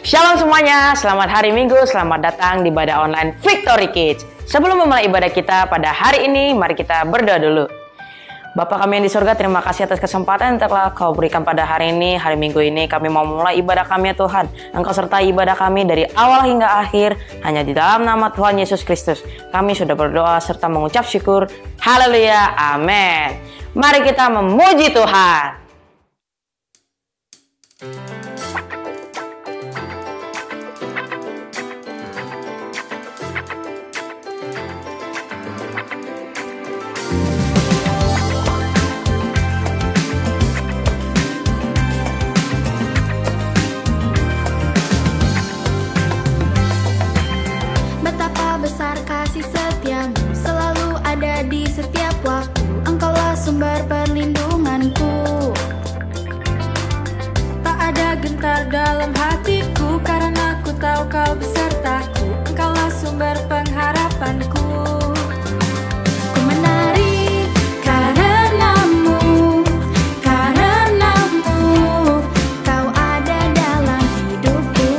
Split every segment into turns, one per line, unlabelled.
Shalom semuanya, selamat hari Minggu, selamat datang di ibadah online Victory Kids. Sebelum memulai ibadah kita pada hari ini, mari kita berdoa dulu. Bapa kami yang di surga, terima kasih atas kesempatan yang telah Kau berikan pada hari ini, hari Minggu ini. Kami mau mulai ibadah kami ya Tuhan. Engkau sertai ibadah kami dari awal hingga akhir, hanya di dalam nama Tuhan Yesus Kristus. Kami sudah berdoa serta mengucap syukur. Haleluya, amin. Mari kita memuji Tuhan.
Besar kasih setiamu selalu ada di setiap waktu. Engkaulah sumber perlindunganku. Tak ada gentar dalam hatiku, karena ku tahu Kau besertaku. Engkaulah sumber pengharapanku. Ku menari karenamu, karenamu. Kau ada dalam hidupku.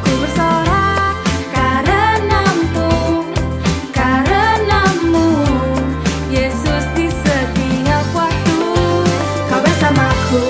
Ku bersorak karenamu, Yesus di setiap waktu. Kau bersamaku.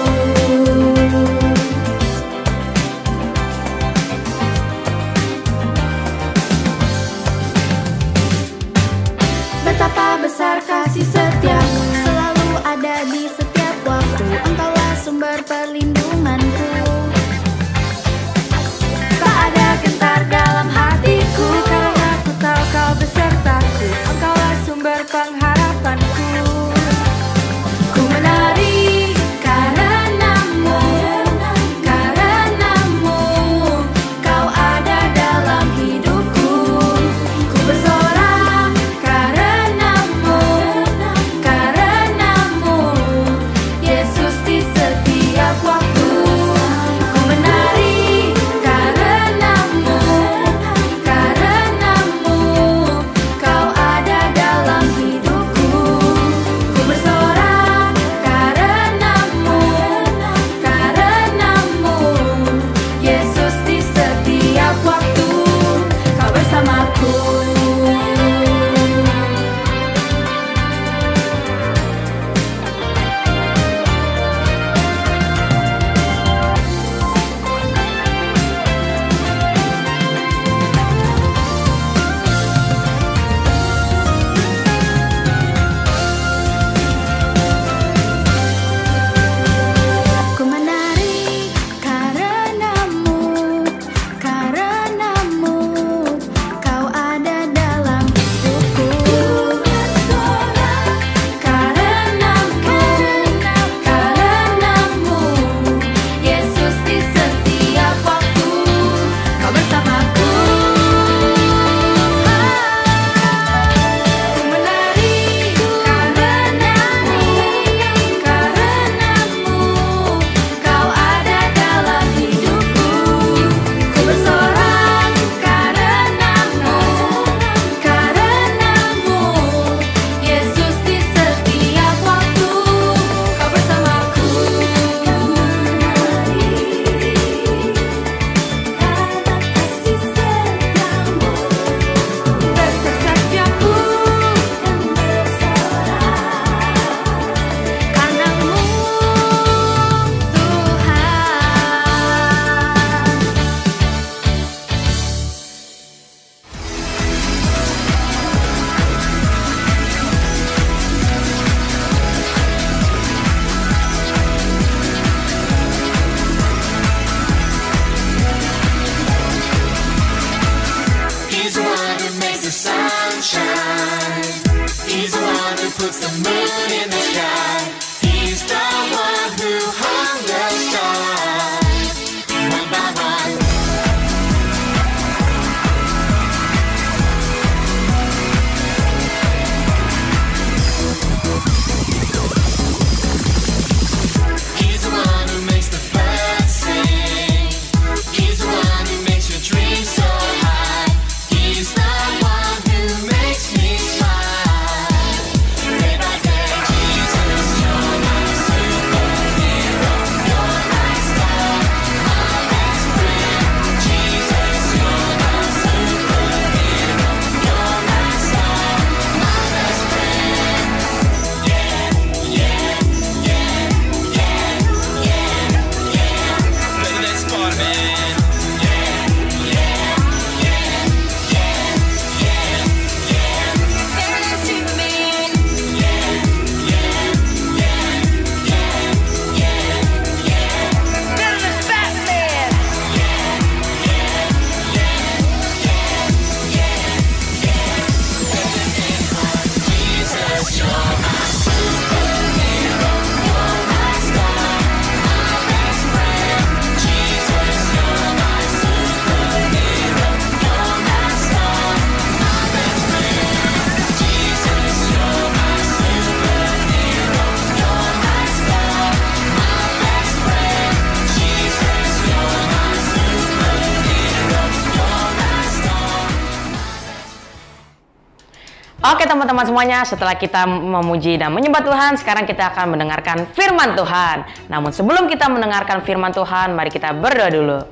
Oke teman-teman semuanya, setelah kita memuji dan menyembah Tuhan, sekarang kita akan mendengarkan firman Tuhan. Namun sebelum kita mendengarkan firman Tuhan, mari kita berdoa dulu.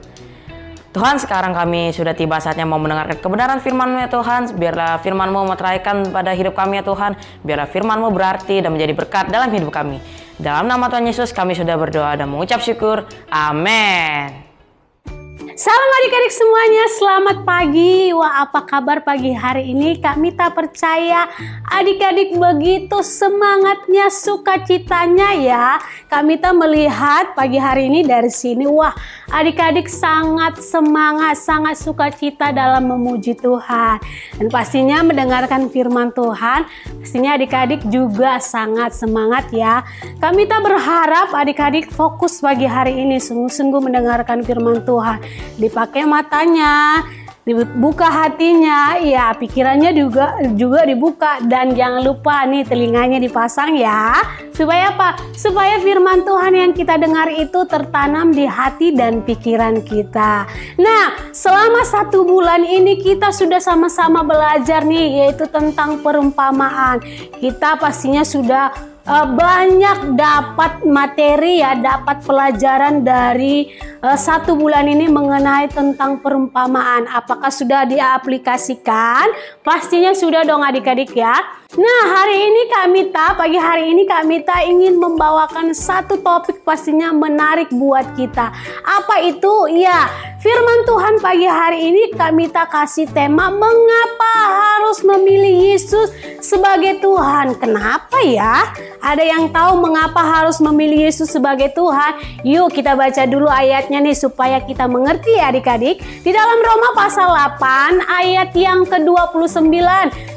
Tuhan, sekarang kami sudah tiba saatnya mau mendengarkan kebenaran firman-Mu ya Tuhan. Biarlah firman-Mu meteraikan pada hidup kami ya Tuhan. Biarlah firman-Mu berarti dan menjadi berkat dalam hidup kami. Dalam nama Tuhan Yesus kami sudah berdoa dan mengucap syukur. Amin.
Salam adik-adik semuanya, selamat pagi. Wah, apa kabar pagi hari ini? Kak Mita percaya adik-adik begitu semangatnya, sukacitanya ya. Kak Mita melihat pagi hari ini dari sini, wah adik-adik sangat semangat, sangat sukacita dalam memuji Tuhan. Dan pastinya mendengarkan firman Tuhan, pastinya adik-adik juga sangat semangat ya. Kak Mita berharap adik-adik fokus pagi hari ini, sungguh-sungguh mendengarkan firman Tuhan. Dipakai matanya, dibuka hatinya, ya pikirannya juga dibuka, dan jangan lupa nih telinganya dipasang ya. Supaya apa? Supaya firman Tuhan yang kita dengar itu tertanam di hati dan pikiran kita. Nah, selama 1 bulan ini kita sudah sama-sama belajar nih, yaitu tentang perumpamaan. Kita pastinya sudah banyak dapat materi ya, dapat pelajaran dari 1 bulan ini mengenai tentang perumpamaan. Apakah sudah diaplikasikan? Pastinya sudah dong adik-adik ya. Nah, hari ini pagi hari ini Kak Mita ingin membawakan satu topik pastinya menarik buat kita. Apa itu? Ya, firman Tuhan pagi hari ini Kak Mita kasih tema, mengapa harus memilih Yesus sebagai Tuhan. Kenapa ya? Ada yang tahu mengapa harus memilih Yesus sebagai Tuhan? Yuk kita baca dulu ayatnya nih supaya kita mengerti ya adik-adik. Di dalam Roma pasal 8 ayat yang ke-29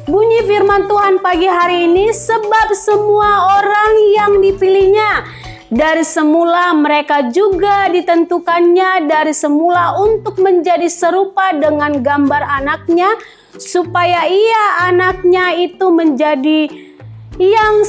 bunyi firman Tuhan pagi hari ini, sebab semua orang yang dipilihnya dari semula mereka juga ditentukannya dari semula untuk menjadi serupa dengan gambar anaknya, supaya ia anaknya itu menjadi yang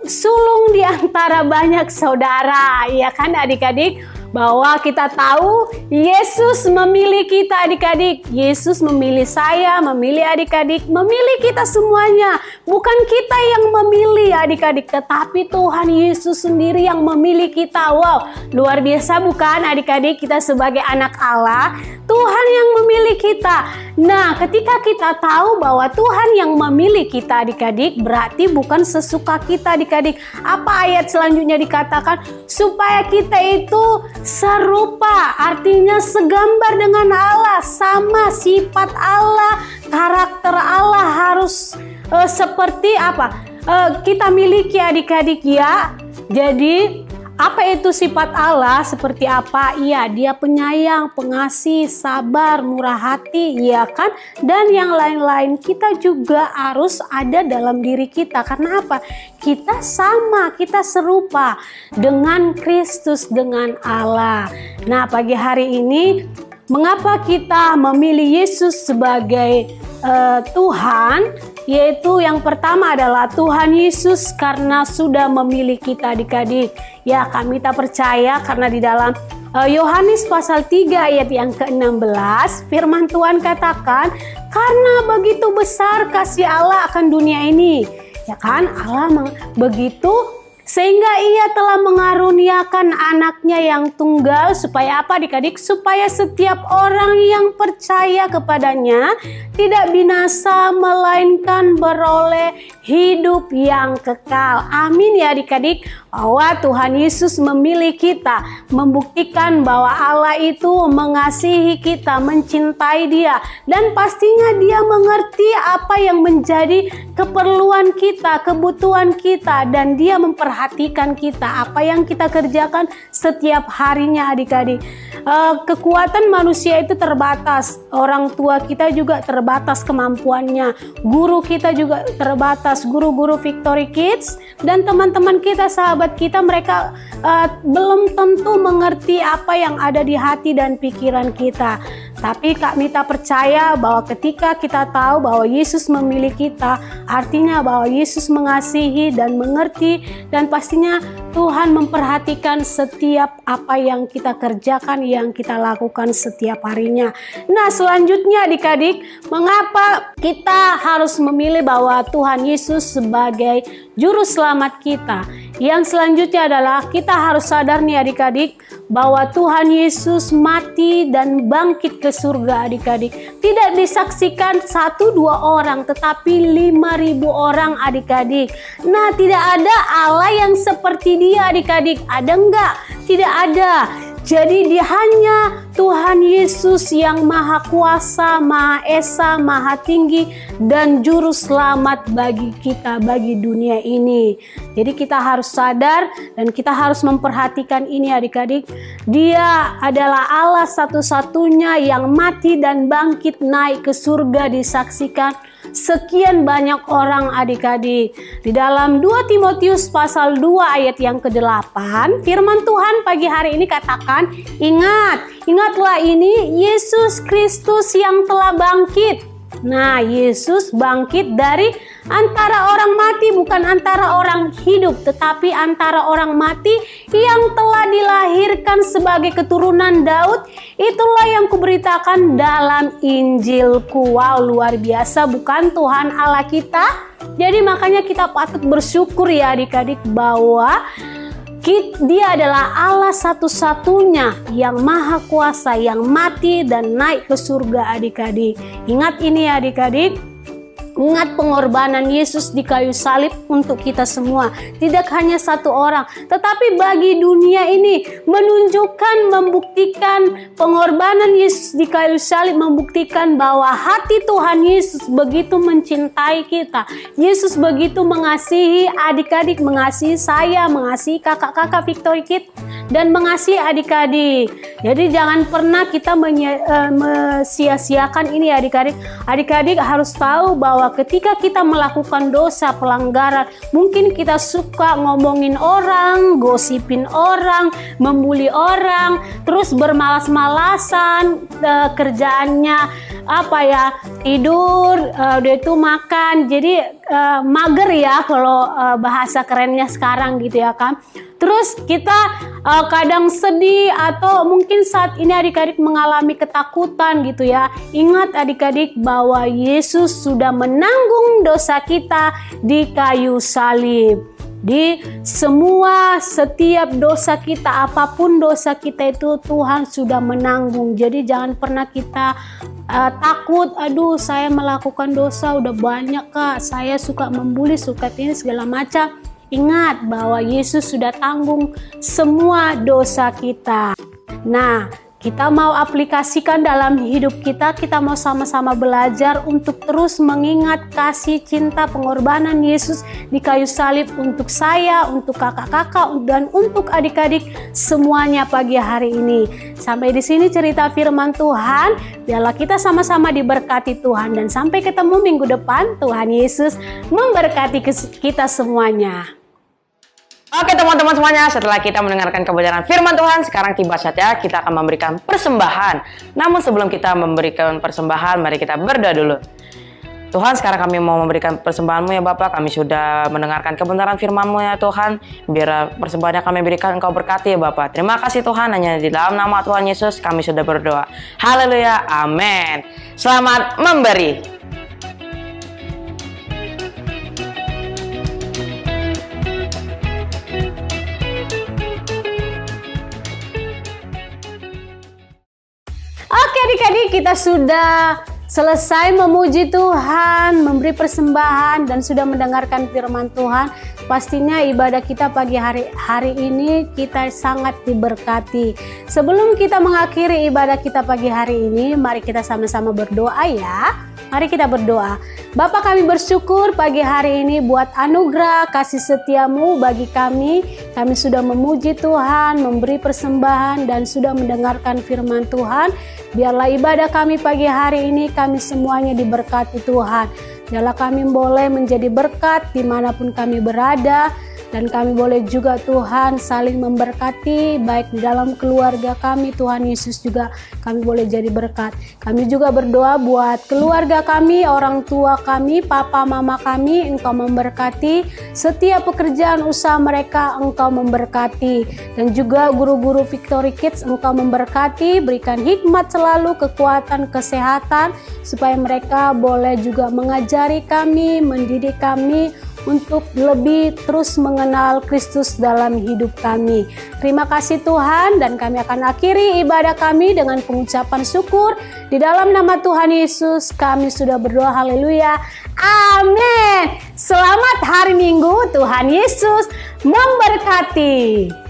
sulung di antara banyak saudara. Ya kan adik-adik? Bahwa kita tahu Yesus memilih kita adik-adik. Yesus memilih saya, memilih adik-adik, memilih kita semuanya. Bukan kita yang memilih adik-adik, tetapi Tuhan Yesus sendiri yang memilih kita. Wow, luar biasa bukan adik-adik? Kita sebagai anak Allah, Tuhan yang memilih kita. Nah, ketika kita tahu bahwa Tuhan yang memilih kita adik-adik, berarti bukan sesuka kita adik-adik. Apa ayat selanjutnya dikatakan? Supaya kita itu serupa, artinya segambar dengan Allah, sama sifat Allah, karakter Allah harus seperti apa? Kita miliki adik-adik ya. Jadi apa itu sifat Allah? Seperti apa? Iya, dia penyayang, pengasih, sabar, murah hati, ya kan? Dan yang lain-lain kita juga harus ada dalam diri kita. Karena apa? Kita sama, kita serupa dengan Kristus, dengan Allah. Nah, pagi hari ini mengapa kita memilih Yesus sebagai Tuhan? Yaitu yang pertama adalah Tuhan Yesus karena sudah memilih kita adik-adik. Ya, Kak Mita percaya karena di dalam Yohanes pasal 3 ayat yang ke-16 firman Tuhan katakan, karena begitu besar kasih Allah akan dunia ini. Ya kan, Allah begitu sehingga ia telah mengaruniakan anaknya yang tunggal, supaya apa adik-adik? Supaya setiap orang yang percaya kepadanya tidak binasa, melainkan beroleh hidup yang kekal. Amin ya adik-adik. Bahwa Tuhan Yesus memilih kita, membuktikan bahwa Allah itu mengasihi kita, mencintai dia, dan pastinya dia mengerti apa yang menjadi keperluan kita, kebutuhan kita, dan dia memperhatikan kita, apa yang kita kerjakan setiap harinya adik-adik. Kekuatan manusia itu terbatas, orang tua kita juga terbatas kemampuannya, guru kita juga terbatas, guru-guru Victory Kids dan teman-teman kita, sahabat kita, mereka belum tentu mengerti apa yang ada di hati dan pikiran kita. Tapi Kak Mita percaya bahwa ketika kita tahu bahwa Yesus memilih kita, artinya bahwa Yesus mengasihi dan mengerti dan Dan pastinya Tuhan memperhatikan setiap apa yang kita kerjakan, yang kita lakukan setiap harinya. Nah, selanjutnya adik-adik, mengapa kita harus memilih bahwa Tuhan Yesus sebagai juru selamat kita? Yang selanjutnya adalah kita harus sadar nih adik-adik, bahwa Tuhan Yesus mati dan bangkit ke surga adik-adik. Tidak disaksikan 1-2 orang, tetapi 5.000 orang adik-adik. Nah, tidak ada Allah yang seperti dia adik-adik. Ada enggak? Tidak ada. Jadi dia hanya Tuhan Yesus yang Maha Kuasa, Maha Esa, Maha Tinggi, dan Juru Selamat bagi kita, bagi dunia ini. Jadi kita harus sadar dan kita harus memperhatikan ini adik-adik. Dia adalah Allah satu-satunya yang mati dan bangkit naik ke surga, disaksikan sekian banyak orang adik-adik. Di dalam 2 Timotius pasal 2 ayat yang ke-8, firman Tuhan pagi hari ini katakan, ingatlah ini Yesus Kristus yang telah bangkit. Nah, Yesus bangkit dari antara orang mati, bukan antara orang hidup, tetapi antara orang mati yang telah dilahirkan sebagai keturunan Daud. Itulah yang kuberitakan dalam Injilku. Wow, luar biasa bukan Tuhan Allah kita? Jadi makanya kita patut bersyukur ya adik-adik, bahwa dia adalah Allah satu-satunya yang Maha Kuasa, yang mati dan naik ke surga adik-adik. Ingat ini adik-adik. Ingat pengorbanan Yesus di kayu salib untuk kita semua. Tidak hanya satu orang, tetapi bagi dunia ini menunjukkan, membuktikan pengorbanan Yesus di kayu salib, membuktikan bahwa hati Tuhan Yesus begitu mencintai kita. Yesus begitu mengasihi adik-adik, mengasihi saya, mengasihi kakak-kakak Victory Kids, dan mengasihi adik-adik. Jadi jangan pernah kita sia-siakan ini adik-adik. Adik-adik harus tahu bahwa ketika kita melakukan dosa, pelanggaran, mungkin kita suka ngomongin orang, gosipin orang, membuli orang, terus bermalas-malasan, kerjaannya tidur, udah itu makan, jadi mager ya kalau bahasa kerennya sekarang gitu ya kan. Terus kita kadang sedih, atau mungkin saat ini adik-adik mengalami ketakutan gitu ya. Ingat adik-adik bahwa Yesus sudah menanggung dosa kita di kayu salib. Di setiap dosa kita, apapun dosa kita itu Tuhan sudah menanggung. Jadi jangan pernah kita takut, aduh saya melakukan dosa udah banyak kak, saya suka membuli, suka ini segala macam. Ingat bahwa Yesus sudah tanggung semua dosa kita. Nah, kita mau aplikasikan dalam hidup kita mau sama-sama belajar untuk terus mengingat kasih, cinta, pengorbanan Yesus di kayu salib untuk saya, untuk kakak-kakak, dan untuk adik-adik semuanya pagi hari ini. Sampai di sini cerita firman Tuhan. Biarlah kita sama-sama diberkati Tuhan, dan sampai ketemu minggu depan. Tuhan Yesus memberkati kita semuanya.
Oke teman-teman semuanya, setelah kita mendengarkan kebenaran firman Tuhan, sekarang tiba saatnya kita akan memberikan persembahan. Namun sebelum kita memberikan persembahan, mari kita berdoa dulu. Tuhan, sekarang kami mau memberikan persembahan-Mu ya Bapak. Kami sudah mendengarkan kebenaran firman-Mu ya Tuhan. Biar persembahannya kami berikan, Engkau berkati ya Bapak. Terima kasih Tuhan, hanya di dalam nama Tuhan Yesus kami sudah berdoa. Haleluya, amin. Selamat memberi.
Oke adik-adik, kita sudah selesai memuji Tuhan, memberi persembahan, dan sudah mendengarkan firman Tuhan. Pastinya ibadah kita pagi hari ini kita sangat diberkati. Sebelum kita mengakhiri ibadah kita pagi hari ini, mari kita sama-sama berdoa ya. Mari kita berdoa. Bapa, kami bersyukur pagi hari ini buat anugerah kasih setia-Mu bagi kami. Kami sudah memuji Tuhan, memberi persembahan, dan sudah mendengarkan firman Tuhan. Biarlah ibadah kami pagi hari ini kami semuanya diberkati Tuhan. Biarlah kami boleh menjadi berkat dimanapun kami berada. Dan kami boleh juga Tuhan saling memberkati, baik di dalam keluarga kami Tuhan Yesus juga kami boleh jadi berkat. Kami juga berdoa buat keluarga kami, orang tua kami, papa mama kami, Engkau memberkati. Setiap pekerjaan usaha mereka Engkau memberkati. Dan juga guru-guru Victory Kids Engkau memberkati, berikan hikmat selalu, kekuatan, kesehatan, supaya mereka boleh juga mengajari kami, mendidik kami untuk lebih terus mengenal Kristus dalam hidup kami. Terima kasih Tuhan, dan kami akan akhiri ibadah kami dengan pengucapan syukur. Di dalam nama Tuhan Yesus kami sudah berdoa, haleluya, amin. Selamat hari Minggu, Tuhan Yesus memberkati.